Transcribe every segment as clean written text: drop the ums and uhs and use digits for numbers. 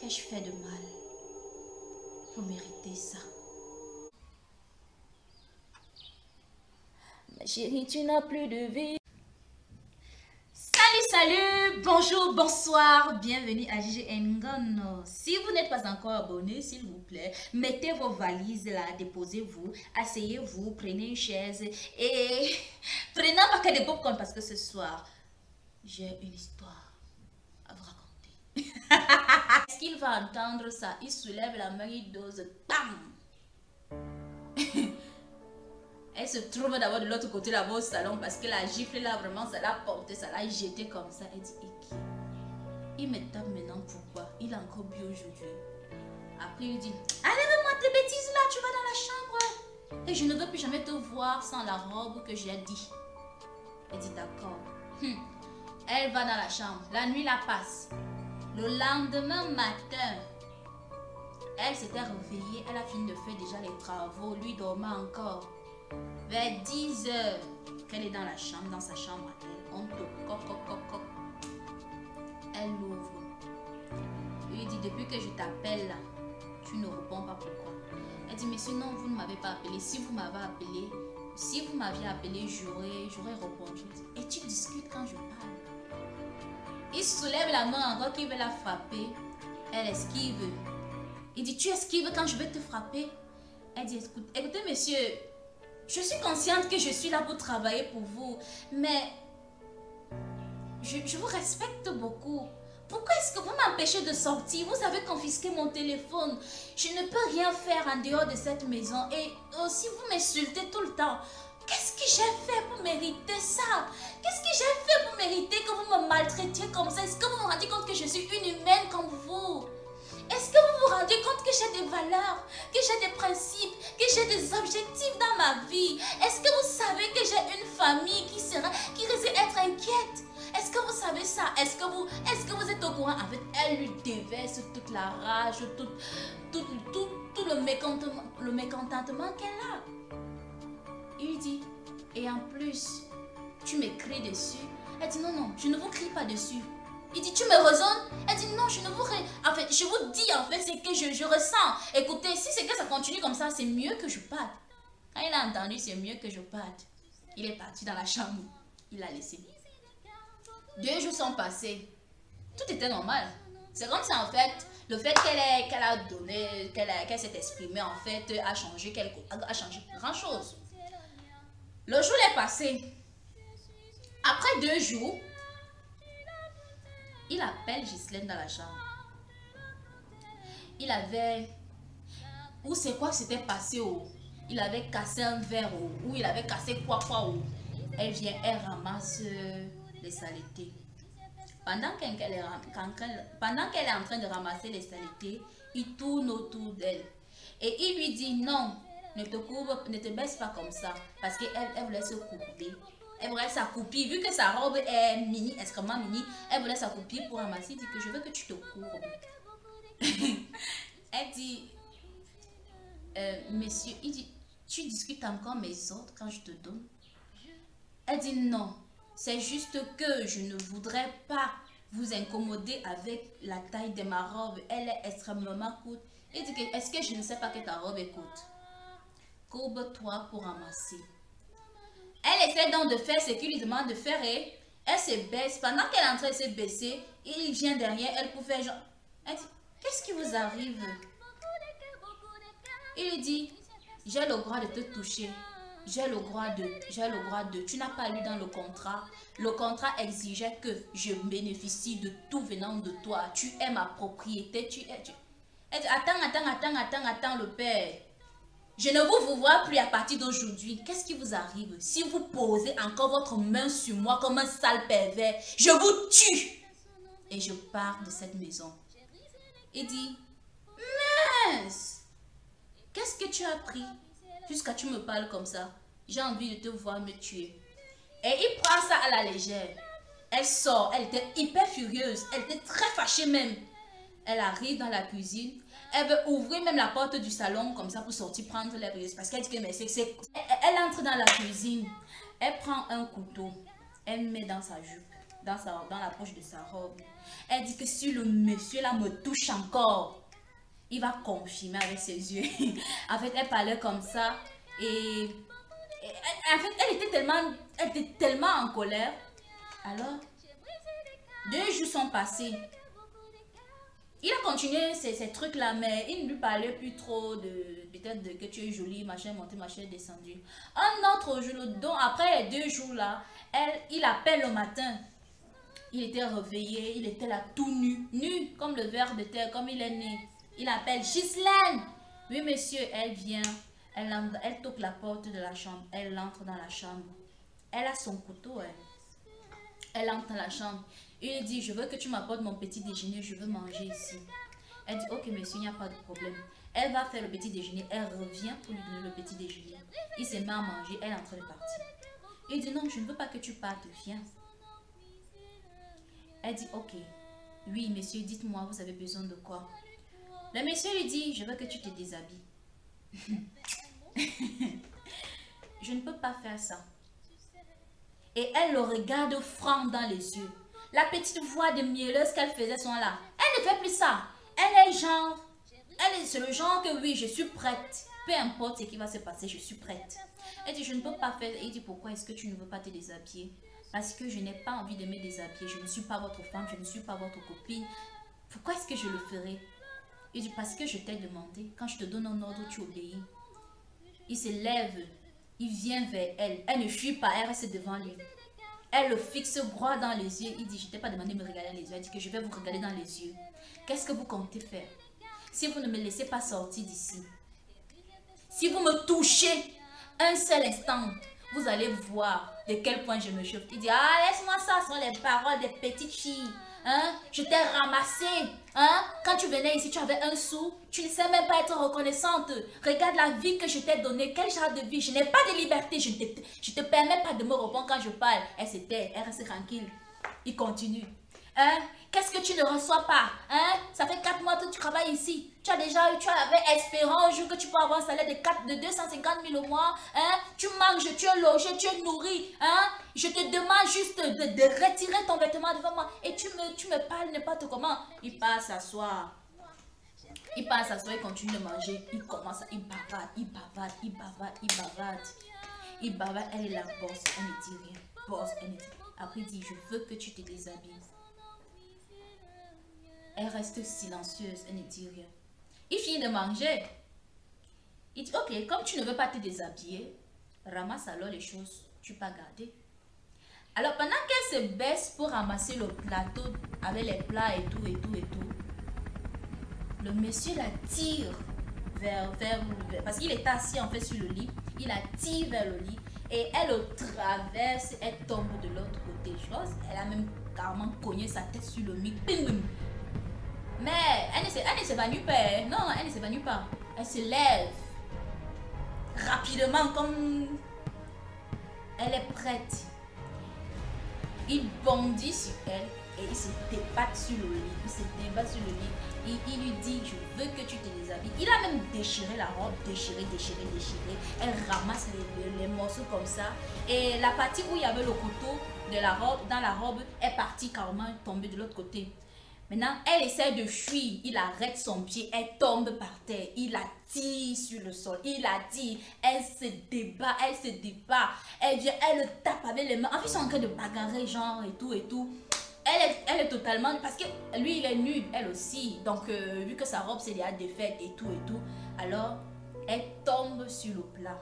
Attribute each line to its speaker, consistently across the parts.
Speaker 1: Qu'ai-je fait de mal pour mériter ça? Ma chérie, tu n'as plus de vie. Salut, bonjour, bonsoir, bienvenue à Gigi Ngono. Si vous n'êtes pas encore abonné, s'il vous plaît, mettez vos valises là, déposez-vous, asseyez-vous, prenez une chaise et prenez un paquet de popcorn parce que ce soir, j'ai une histoire à vous raconter. Est-ce qu'il va entendre ça? Il soulève la main, il dose, bam! Elle se trouve d'abord de l'autre côté là-bas au salon parce que la gifle là vraiment ça l'a porté, ça l'a jeté comme ça. Elle dit Iki. Il me tape maintenant pourquoi? Il a encore bu aujourd'hui. Après il dit enlève-moi tes bêtises là, tu vas dans la chambre. Et je ne veux plus jamais te voir sans la robe que j'ai dit. Elle dit d'accord. Elle va dans la chambre. La nuit la passe. Le lendemain matin, elle s'était réveillée. Elle a fini de faire déjà les travaux. Lui dormait encore. Vers 10 heures, qu'elle est dans la chambre, dans sa chambre à elle, on toque, coc. Elle l'ouvre. Il dit, depuis que je t'appelle là, tu ne réponds pas pourquoi. Elle dit, mais sinon vous ne m'avez pas appelé. Si vous m'avez appelé, si vous m'aviez appelé, j'aurais répondu. Et tu discutes quand je parle. Il soulève la main encore qu'il veut la frapper. Elle esquive. Il dit, tu esquives quand je vais te frapper. Elle dit, écoutez monsieur, je suis consciente que je suis là pour travailler pour vous, mais je vous respecte beaucoup. Pourquoi est-ce que vous m'empêchez de sortir? Vous avez confisqué mon téléphone. Je ne peux rien faire en dehors de cette maison. Et aussi, vous m'insultez tout le temps. Qu'est-ce que j'ai fait pour mériter ça? Qu'est-ce que j'ai fait pour mériter que vous me maltraitiez comme ça? Est-ce que vous vous rendez compte que je suis une humaine comme vous? Est-ce que vous vous rendez compte que j'ai des valeurs, que j'ai des principes, que j'ai des objectifs dans ma vie? Est-ce que vous savez que j'ai une famille qui risque d'être inquiète? Est-ce que vous savez ça? Est-ce que vous êtes au courant? En fait, elle lui déverse toute la rage, tout le mécontentement qu'elle a. Il lui dit, et en plus, tu m'écris dessus. Elle dit, non, je ne vous crie pas dessus. Il dit, tu me raisonnes? Elle dit, non, je ne vous... En fait, je vous dis, en fait, c'est que je ressens. Écoutez, si c'est que ça continue comme ça, c'est mieux que je parte. Quand il a entendu, c'est mieux que je parte. Il est parti dans la chambre. Il l'a laissé. 2 jours sont passés. Tout était normal. C'est comme ça, en fait. Le fait qu'elle a donné, qu'elle s'est exprimée, en fait, a changé grand-chose. Le jour est passé. Après 2 jours, il appelle Ghislaine dans la chambre. Il avait... Ou c'est quoi s'était passé où? Il avait cassé un verre ou il avait cassé quoi où? Elle vient, elle ramasse les saletés. Pendant qu'elle est en train de ramasser les saletés, il tourne autour d'elle. Et il lui dit non, ne te baisse pas comme ça. Parce qu'elle voulait se courber. Elle voulait s'accroupir, vu que sa robe est mini, extrêmement mini, elle voulait s'accroupir pour ramasser. Elle dit que je veux que tu te courbes. Elle dit, monsieur, il dit, tu discutes encore mes ordres quand je te donne? Elle dit non, c'est juste que je ne voudrais pas vous incommoder avec la taille de ma robe. Elle est extrêmement courte. Il dit, est-ce que je ne sais pas que ta robe est courte? Courbe-toi pour ramasser. Elle essaie donc de faire ce qu'il lui demande de faire et elle se baisse. Pendant qu'elle est en train de se baisser, il vient derrière elle pour faire genre... Elle dit, qu'est-ce qui vous arrive? Il lui dit, j'ai le droit de te toucher. J'ai le droit de... Tu n'as pas lu dans le contrat. Le contrat exigeait que je bénéficie de tout venant de toi. Tu es ma propriété. Elle dit, attends, le père. Je ne vous vois plus à partir d'aujourd'hui. Qu'est-ce qui vous arrive? Si vous posez encore votre main sur moi comme un sale pervers, je vous tue. Et je pars de cette maison. Il dit, mince, qu'est-ce que tu as pris? Jusqu'à tu me parles comme ça. J'ai envie de te voir me tuer. Et il prend ça à la légère. Elle sort, elle était hyper furieuse. Elle était très fâchée même. Elle arrive dans la cuisine. Elle veut ouvrir même la porte du salon comme ça pour sortir prendre les brises. Parce qu'elle dit que mais elle entre dans la cuisine. Elle prend un couteau. Elle met dans sa jupe. dans la poche de sa robe. Elle dit que si le monsieur là me touche encore, il va confirmer avec ses yeux. En fait, elle parlait comme ça. Et en fait, elle était tellement en colère. Alors, 2 jours sont passés. Il a continué ces trucs-là, mais il ne lui parlait plus trop de peut-être que tu es jolie, machin, monté, machin, descendu. Un autre jour, donc après les 2 jours-là, il appelle le matin. Il était réveillé, il était là tout nu, nu comme le ver de terre, comme il est né. Il appelle Ghislaine. Oui, monsieur, elle vient. Elle toque la porte de la chambre. Elle entre dans la chambre. Elle a son couteau. Elle entre dans la chambre. Il dit, je veux que tu m'apportes mon petit déjeuner. Je veux manger ici. Elle dit, ok, monsieur, il n'y a pas de problème. Elle va faire le petit déjeuner. Elle revient pour lui donner le petit déjeuner. Il se met à manger. Elle est en train de partir. Il dit, non, je ne veux pas que tu partes. Viens. Elle dit, ok. Oui, monsieur, dites-moi, vous avez besoin de quoi? Le monsieur lui dit, je veux que tu te déshabilles. Je ne peux pas faire ça. Et elle le regarde franc dans les yeux. La petite voix de mielleuse qu'elle faisait sont là. Elle ne fait plus ça. C'est le genre que oui, je suis prête. Peu importe ce qui va se passer, je suis prête. Elle dit, je ne peux pas faire. Il dit, pourquoi est-ce que tu ne veux pas te déshabiller? Parce que je n'ai pas envie de me déshabiller. Je ne suis pas votre femme, je ne suis pas votre copine. Pourquoi est-ce que je le ferais? Il dit, parce que je t'ai demandé. Quand je te donne un ordre, tu obéis. Il se lève. Il vient vers elle. Elle ne fuit pas, elle reste devant lui. Elle le fixe droit dans les yeux. Il dit, je ne t'ai pas demandé de me regarder dans les yeux. Elle dit que je vais vous regarder dans les yeux. Qu'est-ce que vous comptez faire? Si vous ne me laissez pas sortir d'ici, si vous me touchez un seul instant, vous allez voir de quel point je me chauffe. Il dit, ah, laisse-moi ça, ce sont les paroles des petites filles. Hein? Je t'ai ramassé. Hein? Quand tu venais ici, tu avais un sou. Tu ne sais même pas être reconnaissante. Regarde la vie que je t'ai donnée. Quel genre de vie? Je n'ai pas de liberté. Je ne te permets pas de me répondre quand je parle. Elle se tait. Elle reste tranquille. Il continue. Hein? Qu'est-ce que tu ne reçois pas? Hein? Ça fait 4 mois que tu travailles ici. Tu avais espérant un jour que tu peux avoir un salaire de 250 000 au mois. Hein? Tu manges, tu es logé, tu es nourri. Hein? Je te demande juste de retirer ton vêtement devant moi. Et tu me parles n'importe comment. Il passe s'asseoir. Il passe s'asseoir, il continue de manger. Il commence, il bavade, il bavade, il bavade, il bavade. Il bavade, elle est la bosse, elle ne dit rien. Bosse, elle ne dit rien. Après, il dit, je veux que tu te déshabilles. Elle reste silencieuse, elle ne dit rien. Il finit de manger. Il dit, ok, comme tu ne veux pas te déshabiller, ramasse alors les choses, tu peux garder. Alors pendant qu'elle se baisse pour ramasser le plateau avec les plats et tout, le monsieur la tire vers parce qu'il était assis en fait sur le lit. Il la tire vers le lit et elle le traverse, elle tombe de l'autre côté. Je pense elle a même carrément cogné sa tête sur le mur. Mais elle ne s'évanouit pas. Non, elle ne s'évanouit pas. Elle se lève rapidement comme elle est prête. Il bondit sur elle et il se débat sur le lit. Il se débat sur le lit. Et il lui dit, je veux que tu te déshabilles. Il a même déchiré la robe, déchiré. Elle ramasse les morceaux comme ça. Et la partie où il y avait le couteau de la robe, dans la robe, est partie carrément tomber de l'autre côté. Maintenant, elle essaie de fuir. Il arrête son pied. Elle tombe par terre. Il la tire sur le sol. Il la tire. Elle se débat. Elle vient, elle le tape avec les mains. En fait, ils sont en train de bagarrer, genre, et tout. Elle est totalement... Parce que lui, il est nu. Elle aussi. Donc, vu que sa robe, c'est déjà défaite et tout. Alors, elle tombe sur le plat.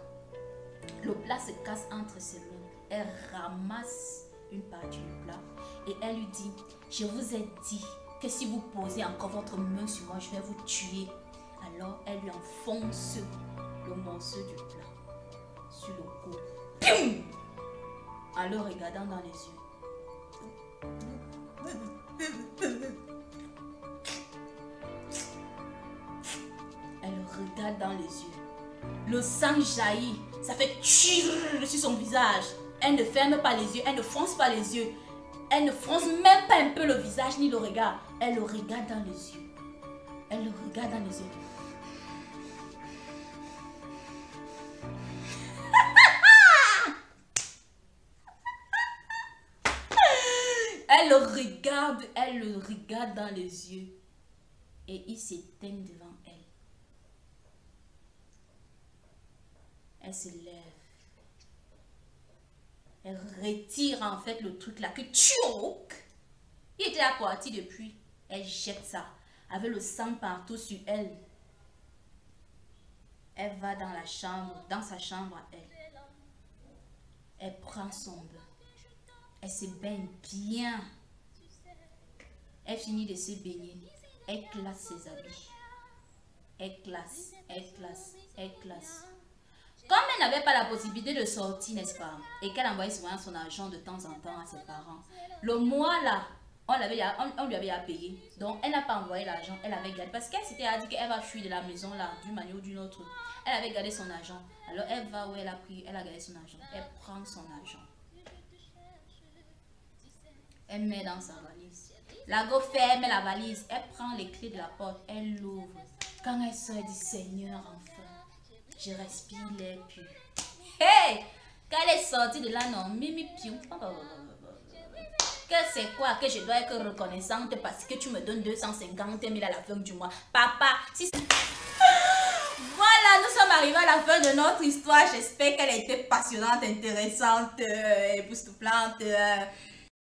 Speaker 1: Le plat se casse entre ses mains. Elle ramasse une partie du plat. Et elle lui dit, je vous ai dit que si vous posez encore votre main sur moi, je vais vous tuer. Alors, elle lui enfonce le morceau du plat sur le cou. Pium! En le regardant dans les yeux. Elle le regarde dans les yeux. Le sang jaillit. Ça fait tchirr sur son visage. Elle ne ferme pas les yeux. Elle ne fronce pas les yeux. Elle ne fronce même pas un peu le visage ni le regard. Elle le regarde dans les yeux. Elle le regarde dans les yeux. elle le regarde dans les yeux. Et il s'éteint devant elle. Elle se lève. Elle retire en fait le truc là que tchouk. Il était à partir depuis. Elle jette ça. Avec le sang partout sur elle. Elle va dans la chambre, dans sa chambre à elle. Elle prend son bain. Elle se baigne bien. Elle finit de se baigner. Elle classe ses habits. Elle classe, elle classe, elle classe. Comme elle n'avait pas la possibilité de sortir, n'est-ce pas? Et qu'elle envoyait souvent son argent de temps en temps à ses parents. Le mois là, on lui avait à payer. Donc elle n'a pas envoyé l'argent. Elle avait gardé. Parce qu'elle s'était dit qu'elle va fuir de la maison là, d'une manière ou d'une autre. Elle avait gardé son argent. Alors elle va où elle a pris, elle a gardé son argent. Elle prend son argent. Elle met dans sa valise. La go ferme la valise. Elle prend les clés de la porte. Elle l'ouvre. Quand elle sort, elle dit Seigneur, enfin, je respire l'air pur. Hey! Quand elle est sortie de là, non, mimi piou. Que c'est quoi? Que je dois être reconnaissante parce que tu me donnes 250 000 à la fin du mois. Papa, si voilà, nous sommes arrivés à la fin de notre histoire. J'espère qu'elle a été passionnante, intéressante, époustouflante.